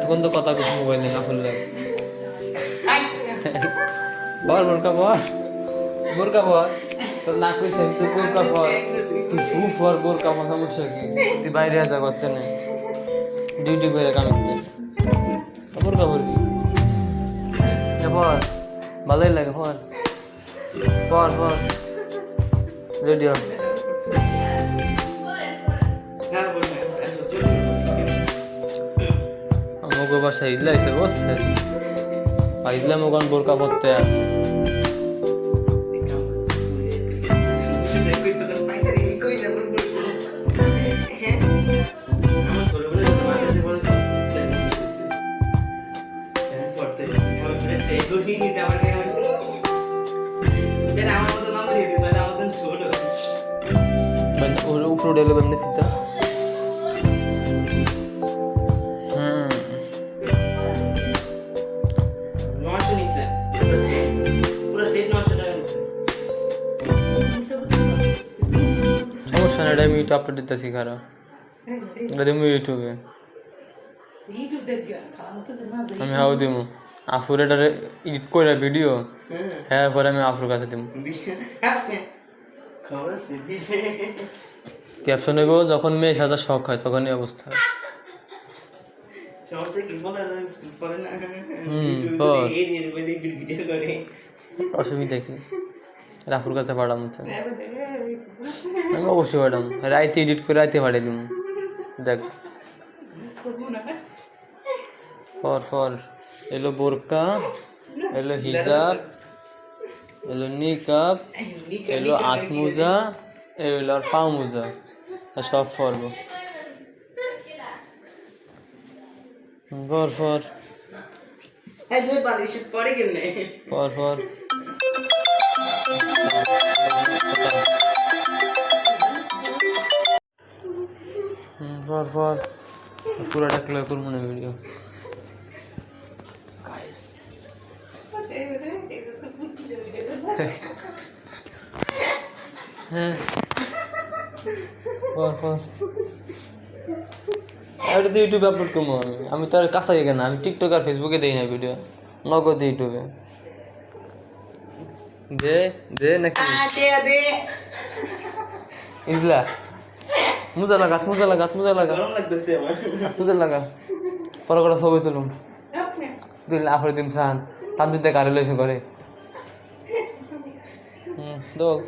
এতক্ষণ তো কথা কিছু মোবাইল নেই না খুললে বল বোরকা বল বোরকা বল তোর না কইছে তুই বোরকা বল তুই সুফ আর বোরকা আমার সমস্যা কি তুই বাইরে যা করতে নেই ডিউটি করে কাম করতে বোরকা বলবি বল ভালোই লাগে বল পর পর রেডিও আমাকে বাসায় ইদলাইছে বসছেন ইসলাম ওখান বোরকা পরতে আছে ওর উপরে ডেলে বেমনে ফিতা সমস্যা না এটা আমি ইউটিউব আপলোড দিতেছি খারাপ এটা দিব ইউটিউবে আমি হাও দিব আফুর এটা এডিট করে ভিডিও হ্যাঁ পরে আমি আফুর কাছে দিব ক্যাপশন হইব যখন মেয়ে সাজার শখ হয় তখনই অবস্থা অসুবিধা কি রাফুর কাছে পাঠাম আমি অবশ্যই পাঠাম রাইতে এডিট করে রাইতে পাঠিয়ে দিব দেখ ফর ফর এলো বোরকা এলো হিজাব এলো নিকাব এলো আত মোজা এলো আর পা মোজা সব ফরব ফর ফর ফর ফর ফর ফর পুরাটা ক্লিয়ার করবো না ভিডিও হ্যাঁ ফর ফর এটা তো ইউটিউবে আপলোড করবো আমি তো আর কাছাই কেন আমি টিকটক আর ফেসবুকে দিই না ভিডিও নগদ ইউটিউবে দে দে নাকি ইজলা মুজা লাগা মুজা লাগা মুজা লাগা মুজা লাগা পরে করে ছবি তুলুম তুই আফরে দিম সান তার দিতে গাড়ি লইছে করে দোল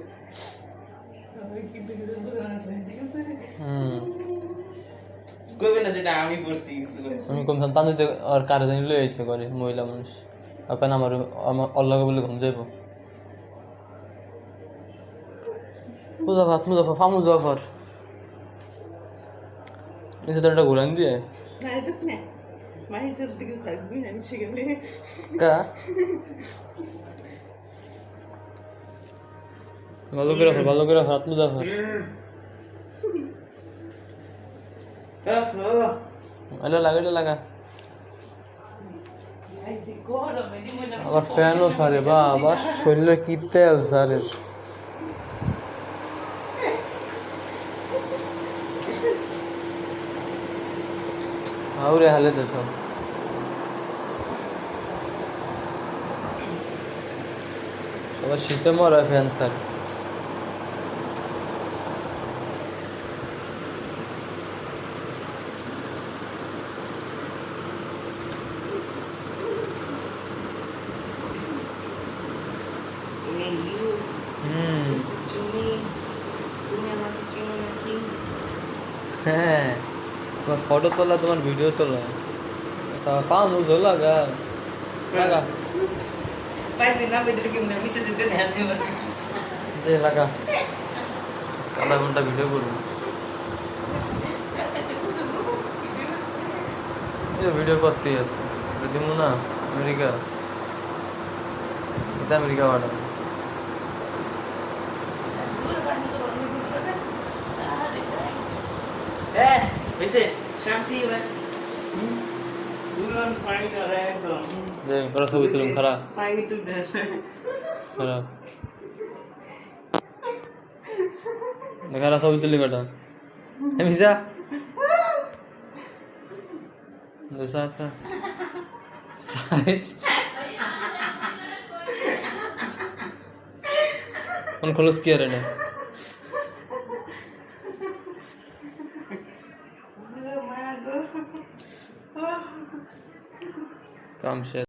আমি কমতাম তার দিতে আর কারে জানি লই আইছে করে মহিলা মানুষ এখন আমার অল্লাগে বলে ঘুম যাইব মুজাফর ফা মুজাফর নিচে তো একটা ঘুরান দিয়ে ভালো করে হাত মুজাফর এটা লাগা আবার ফ্যানও সারে বা আবার শরীরে কি তেল সারে আউরে হালে তো সব সবার শীতে মরা ফ্যান স্যার হ্যাঁ তোমার ফটো তোলা তোমার ভিডিও তোলা ফামুজ লাগা লাগা লাগা আধা ঘন্টা ভিডিও করবো ভিডিও করতেই আছে দিব না আমেরিকা এটা আমেরিকা পাঠাবো ছবি তুলুম খারাপ ছবি তুলি কটা মিশা Dosa sa. Size. কোন খোলস কি আর এটা কাম শেষ